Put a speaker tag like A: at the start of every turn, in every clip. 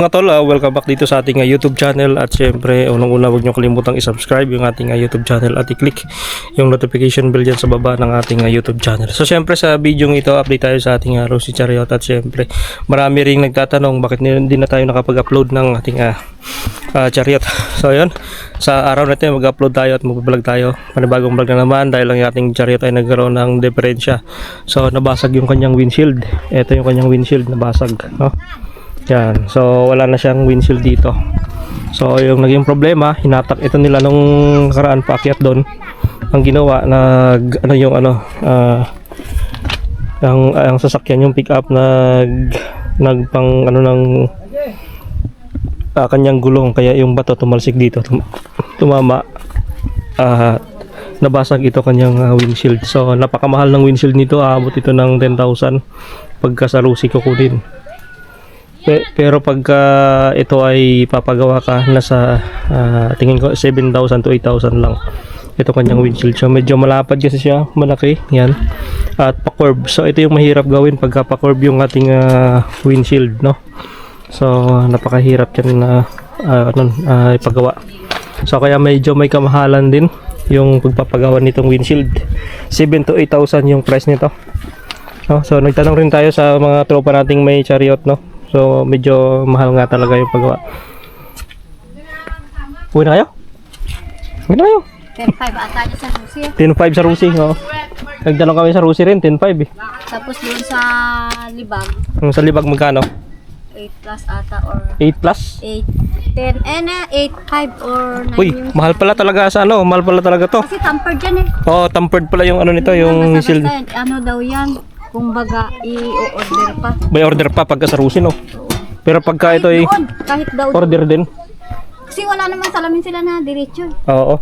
A: Mga tol, welcome back dito sa ating YouTube channel at syempre unang-una huwag nyo kalimutang i-subscribe yung ating YouTube channel at i-click yung notification bell dyan sa baba ng ating YouTube channel. So syempre sa video ito update tayo sa ating Rosy Chariot at syempre marami ring nagtatanong bakit hindi na tayo nakapag-upload ng ating Chariot. So yun, sa araw na ito mag-upload tayo at mag-vlog tayo. Panibagong vlog na naman dahil ang ating Chariot ay nagkaroon ng diferensya. So nabasag yung kanyang windshield. Ito yung kanyang windshield nabasag, no? Yan. So wala na siyang windshield dito. So yung naging problema, hinatak ito nila nung karaan paakyat doon. Ang ginawa ang sasakyan yung pick up nagpang kanyang gulong kaya yung bato tumalsik dito tumama nabasag ito kanyang windshield. So napakamahal ng windshield nito, aabot ito ng 10,000 pagka sa Rosy kukunin. Pero pagka ito ay papagawa ka, nasa tingin ko 7,000 to 8,000 lang ito kanyang windshield. So medyo malapad kasi siya, malaki yan at pa-curve. So ito yung mahirap gawin pagka pa-curve yung ating windshield, no? So napakahirap yan ipagawa. So kaya medyo may kamahalan din yung pagpapagawa nitong windshield. 7 to 8,000 yung price nito, no? So nagtanong rin tayo sa mga tropa nating may Chariot, no? So medyo mahal nga talaga yung paggawa. Uwi na kayo? Uwi na kayo?
B: 10,500 ata niya sa Rosy.
A: 10,500 sa Rosy, no? Nagtanong kami sa Rosy rin, 10,500 eh.
B: Tapos doon sa Libag,
A: Sa Libag magkano?
B: 8 plus ata or
A: 8 plus?
B: 8, 10, 8, 5 or 9.
A: Uy, mahal pala talaga sa mahal pala talaga to.
B: Kasi tampered yan eh.
A: Oh, tempered pala yung nito, yung shield.
B: Ano daw yan? Kumbaga, i-order pa.
A: May order pa pagka sa Rosy, no? Pero pagka ito ay
B: kahit daw
A: order din.
B: Kasi wala namang salamin sila na diretso.
A: Oo.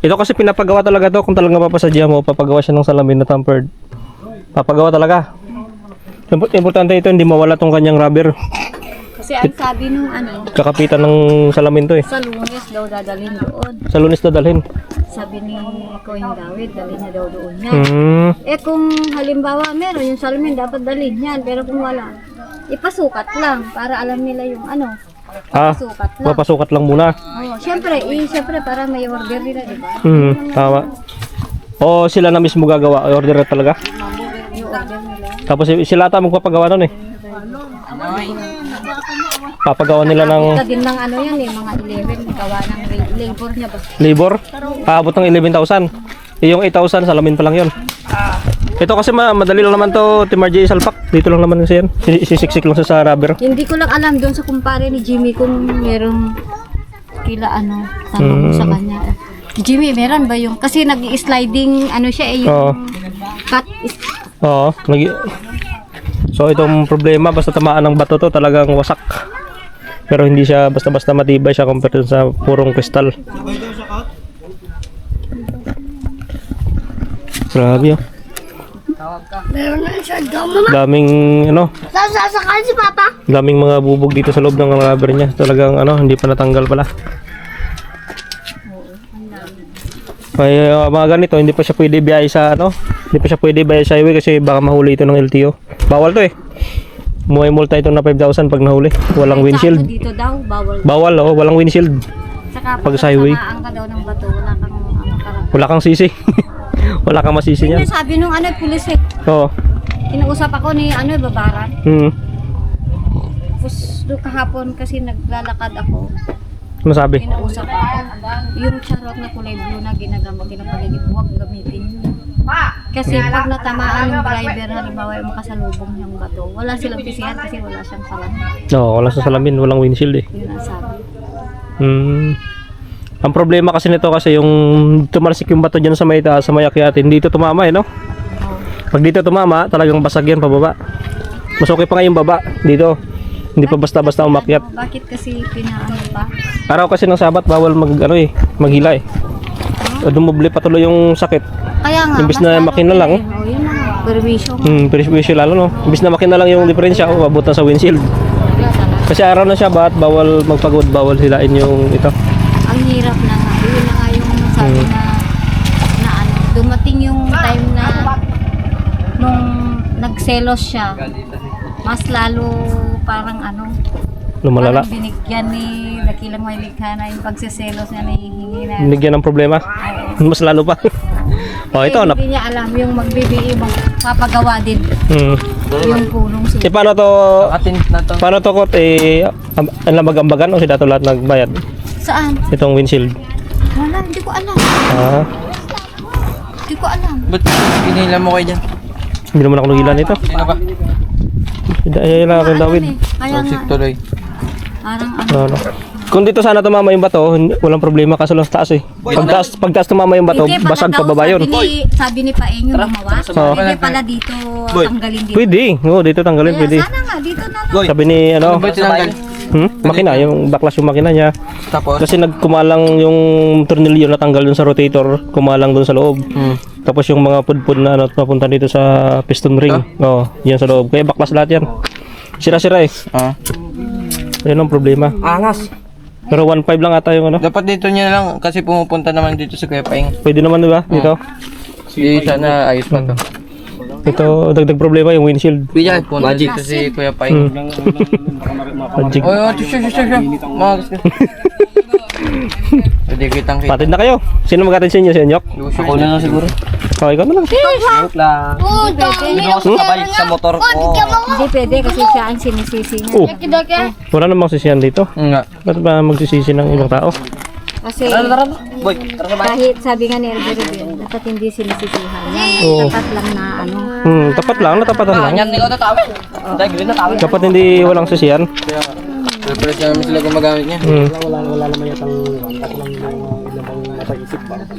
A: Ito kasi pinapagawa talaga to. Kung talaga papasadya mo, papagawa siya ng salamin na tempered. Papagawa talaga. Importante ito, hindi mawala tong kanyang rubber.
B: Kasi ang sabi nung
A: Kakapitan ng salamin to eh.
B: sa Lunes daw dadalhin doon.
A: Sa Lunes na dalhin.
B: Sabi ni Koing Dawid, dalhin na daw doon niya. Eh kung halimbawa meron yung salamin, dapat dalhin yan. Pero kung wala, ipasukat lang para alam nila yung papasukat lang.
A: Papasukat lang muna.
B: Oh, syempre para may order nila, di ba?
A: Tama. O sila na mismo gagawa, order na talaga.
B: Yung order nila.
A: Tapos sila ata magpapagawa nun eh. Papagawa nila ng
B: Ito din ng yan eh, mga 11, gawa ng labor niya ba?
A: labor. Aabot ng 11,000. Yung 8,000 salamin pa lang yun. Ito kasi madali lang naman to, Timarjay Salpak. Dito lang naman kasi yan. Sisiksik lang sa rubber.
B: Hindi ko lang alam doon sa kumpare ni Jimmy kung merong tanong sa kanya. Jimmy, meron ba yung, kasi nag-sliding siya eh, yung cut is,
A: Oo. So itong problema, basta tamaan ng bato to talagang wasak. Pero hindi siya basta-basta matibay siya compared sa purong kristal. Grabe oh. Daming
B: sasakal si Papa.
A: daming mga bubog dito sa loob ng rubber niya. Talagang hindi pa natanggal pala. May mga ganito, hindi pa siya pwede biyahe sa hindi pa siya pwede biyahe sa highway kasi baka mahuli ito ng LTO. Bawal to eh. May multa ito na 5,000 pag nahuli. Walang windshield.
B: Dito daw, bawal.
A: Bawal walang windshield.
B: Saka
A: Pag sa highway.
B: tamaan ka daw ng bato, wala kang
A: Wala kang sisi. Wala kang masisi niyan.
B: Yun sabi nung pulis eh.
A: Oo.
B: Kinausap ako ni Babaran. Tapos doon kahapon kasi naglalakad ako.
A: Ano sabi?
B: Kinausap ako. Yung Chariot na kulay blue na ginapaligid, huwag gamitin yun. Kasi pag natamaan ng driver, halimbawa yung makasalubong niyang bato, wala silang pisihan kasi wala siyang salamin.
A: Oo, wala sa salamin, walang windshield eh.
B: Yun ang sabi.
A: Ang problema kasi nito kasi yung tumalsik yung bato dyan sa may taas, sa may akyatin, dito tumama eh, no? Pag dito tumama, talagang basag yan pababa. Mas okay pa nga yung baba, dito. Hindi pa basta-basta umakyat.
B: Bakit kasi pa?
A: Araw kasi ng Sabat, bawal maghila eh. Dumubli patuloy yung sakit.
B: Kaya nga,
A: Imbis na makina lang.
B: Yun na nga, perwisyo.
A: Perwisyo lalo, no? Imbis na makina lang yung diferensya, mabutan sa windshield.
B: Wala talaga.
A: Kasi araw na Sabat, bawal magpagod, bawal hilain yung ito.
B: Ang hirap na nga. Yun na nga yung sabi na dumating yung time na nung nagselos siya, mas lalo parang
A: lumalala.
B: Parang binigyan ni Dakilang may likha na yung pagseselos na nahihingi na.
A: Binigyan ng problema. Mas lalo pa. Oh, ito na.
B: Hindi niya alam yung magbibihi, magpapagawa din yung pulong
A: Eh, paano to? Paano to, Kot? Ang lamag-ambagan o si Dato lahat nagbayad?
B: Saan?
A: Itong windshield.
B: Wala, hindi ko alam.
A: Ah,
B: Hindi ko alam.
C: Ba't pinila mo kayo dyan?
A: hindi naman ako nagilan ito.
C: Sino ba?
A: Ay, lang ako David.
B: Kaya nga,
C: Tuloy.
B: parang ano.
A: Ano. Kung dito sana tumama yung bato, walang problema kasi lang taas eh. Pagtaas tumama yung bato,
B: Hindi pala
A: basag
B: daw,
A: pababa yun.
B: Sabi ni Paeng yung gumawa.
A: Oo.
B: Hindi pala dito tanggalin dito.
A: Pwede. Oo, dito tanggalin,
B: Kaya
A: pwede.
B: sana nga, dito na lang.
A: Sabi ni ano,
C: Ano ba tinanggal?
A: makina, yung baklas yung makina niya.
C: Tapos?
A: Kasi nagkumalang yung tornilyo natanggal dun sa rotator, kumalang dun sa loob. Tapos yung mga pudpud na ano, napunta dito sa piston ring. Oo, yan sa loob. Kaya baklas lahat yan. Sira-sira eh.
C: Ah.
A: Yan ang problema.
C: Angas.
A: Pero 1.5 lang ata yung ano.
C: Dapat dito niya lang kasi pumupunta naman dito sa Kuya Paeng.
A: Pwede naman diba? Dito.
C: Di sana ayos pa to.
A: Ito, dagdag problema yung windshield.
C: Kuya, punta dito si Kuya Paeng.
A: Magic.
C: Oy, siya. Magas ka. Pwede kitang kita.
A: Patid na kayo. Sino mag-attend sa inyo? Si Anyok?
C: Ako na lang siguro.
A: Oh, ikaw na lang.
B: Hindi pwede.
C: Sabay sa motor ko.
B: Hindi pwede kasi siya ang sinisisi niya.
A: Oh, wala namang sisihan dito.
C: Nga.
A: Ba't ba magsisisi ng ibang tao?
B: Kasi
C: Boy, tara sabay.
B: kahit sabi nga ni Elder Rubin, dapat hindi sinisisihan yan.
A: Oo.
B: Dapat lang na ano.
A: Tapat lang, natapatan lang.
C: Yan, ikaw na tawin. Dahil green na tawin.
A: Dapat hindi walang sisihan.
C: Surprise namin sila gumagamit niya.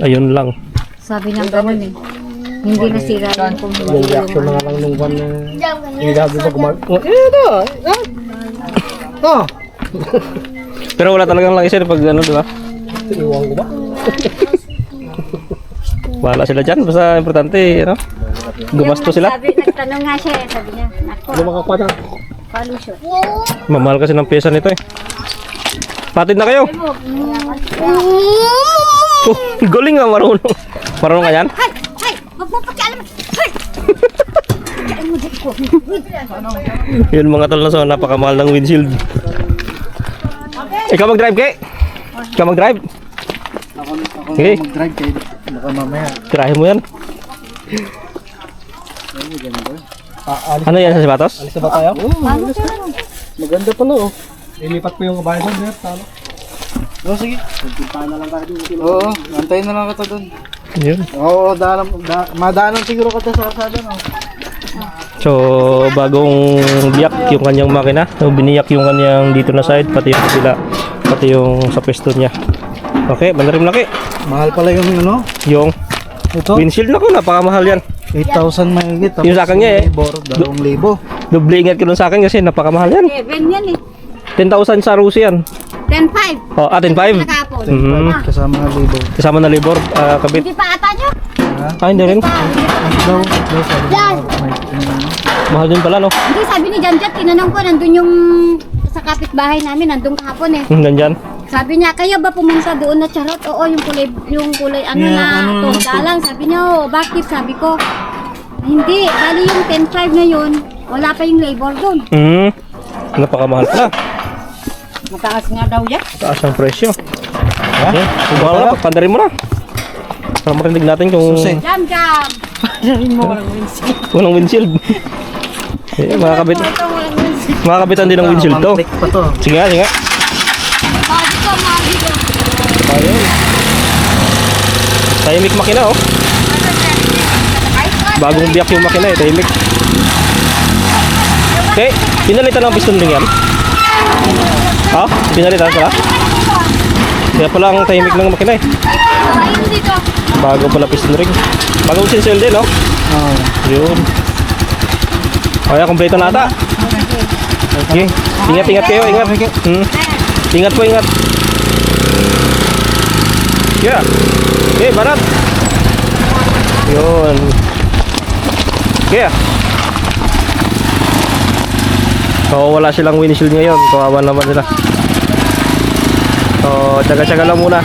A: Ayun lang.
B: Sabi niya gano'n eh. Hindi nasira yung kung hindi yung ano.
A: Pero wala talagang lang isa pag ano, di ba? Bahala sila dyan. Basta importante, ano? Gumasto sila.
B: Sabi, nagtanong nga siya eh. Sabi niya, nako, pollution.
A: Mamahal kasi ng pyesa nito eh. Patid na kayo. Oh, galing nga marunong. Marunong ka yan?
B: Hay! Hay! Huwag mo pakialam! Hay! Kaya mo dito ko.
A: Yun mga tol na so, napakamahal ng windshield. Ikaw mag-drive, Kay? Ikaw mag-drive? Okay.
C: Mag-drive kayo. Baka mamaya.
A: Tirahin mo yan. Ano yan sa sapatos?
C: Alis ba tayo?
B: Paano siya?
C: Maganda pa no.
D: Ilipat ko yung kabayan sa Bert, talo.
C: Oo, sige.
D: Puntahan na lang tayo dun.
C: Oo, antayin na lang kita doon.
A: Yun.
C: Oo, madaanan siguro kita sa kasada no.
A: So, bagong biyak yung kanyang makina. So, biniyak yung kanyang dito na side, pati yung sila, pati yung sa piston niya. Okay, bandarim laki.
C: Mahal pala yung ano?
A: Yung
C: Ito?
A: windshield na ko, napakamahal yan.
C: 8,000 mahigit.
A: Yung sa akin niya eh.
C: 2,000.
A: Doble ingat ko dun sa akin kasi napakamahal yan.
B: 7 yan eh.
A: 10,000 sa Rusi yan.
B: 10.5.
A: Oh, 10,500.
B: Nakapon.
C: Kasama ng libo.
A: Kasama na labor, kabit.
B: Hindi pa ata nyo?
A: Ah, hindi rin. Mahal din pala, no?
B: Hindi, sabi ni Janjat, tinanong ko, nandun yung sa kapitbahay namin, nandun kahapon eh.
A: Nandyan.
B: Sabi niya, kayo ba pumunta doon na charot? Oo, yung kulay ano na, tunggalang. Sabi niya, oh, bakit? Sabi ko, hindi, bali yung 10.5 na yun, wala pa yung labor doon.
A: Napakamahal pala.
B: Mataas nga daw yan.
A: Taas ang presyo. Okay. Subukan mo na, pagpandarin mo na. Para marinig natin kung
B: Jam, jam!
A: walang windshield. Eh, makakabitan din ng windshield to.
C: Pa to.
A: Sige nga, sige nga.
B: Oh, dito, mga dito.
A: Ayun. Tahimik makina, oh. Bagong biyak yung makina, eh. Tahimik. Okay, pinalitan ng piston ring yan. Ha? Pinalitan pala? Kaya pala ang tahimik ng makina, eh.
B: Ayun dito.
A: Bago pala piston ring. Bagong sinsel din, no?
C: Oo.
A: Yun. Kaya, kompleto na ata. Okay. Ingat kayo, ingat. Ingat po, ingat. Yeah. Okay, barat. Yun. Okay. So, wala silang windshield ngayon. Kawawa naman sila. So, tsaga-tsaga lang muna.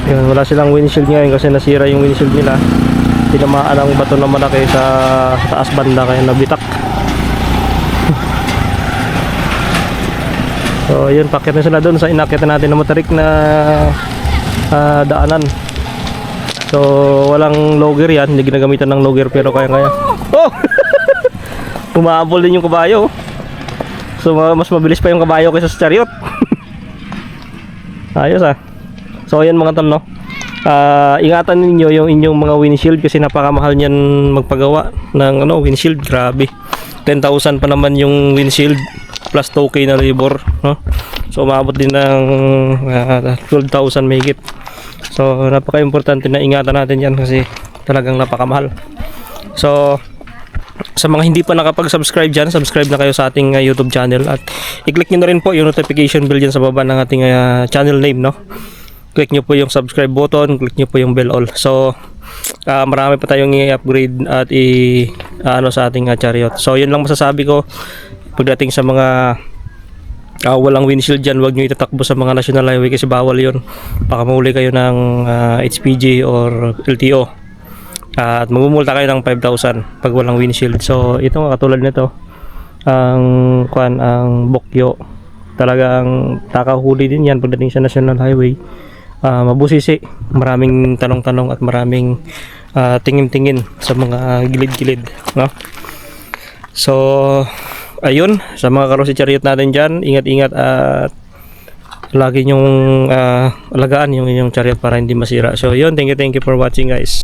A: Yun, wala silang windshield ngayon kasi nasira yung windshield nila. tinamaan ang bato na malaki sa taas banda kaya nabitak. So yun, pakyat na sila doon sa inakyatan natin na matarik na daanan. So walang logger yan, hindi ginagamitan ng logger pero kaya oh! Umaabol din yung kabayo. So mas mabilis pa yung kabayo kaysa sa chariot. Ayos ah. So ayan mga tol, no, ingatan ninyo yung inyong mga windshield kasi napakamahal niyan magpagawa ng windshield. Grabe, 10,000 pa naman yung windshield plus 2K na labor, no? So umabot din ng 12,000 mahigit. So napaka-importante na ingatan natin yan kasi talagang napakamahal. So sa mga hindi pa nakapag-subscribe dyan, subscribe na kayo sa ating YouTube channel at i-click nyo na rin po yung notification bell dyan sa baba ng ating channel name, no? Click nyo po yung subscribe button, click nyo po yung bell all. So marami pa tayong i-upgrade at sa ating chariot. So yun lang masasabi ko pagdating sa mga walang windshield dyan. Huwag nyo itatakbo sa mga national highway kasi bawal yun. Baka mahuli kayo ng HPG or LTO at magmumulta kayo ng 5,000 pag walang windshield. So ito nga katulad nito, ang Bokyo, talagang takahuli din yan pagdating sa national highway. Mabusisi, maraming tanong-tanong at maraming tingin-tingin sa mga gilid-gilid, no? So ayun, sa mga karosi chariot natin dyan, ingat-ingat at lagi nyong alagaan yung inyong chariot para hindi masira. So yun, thank you for watching guys.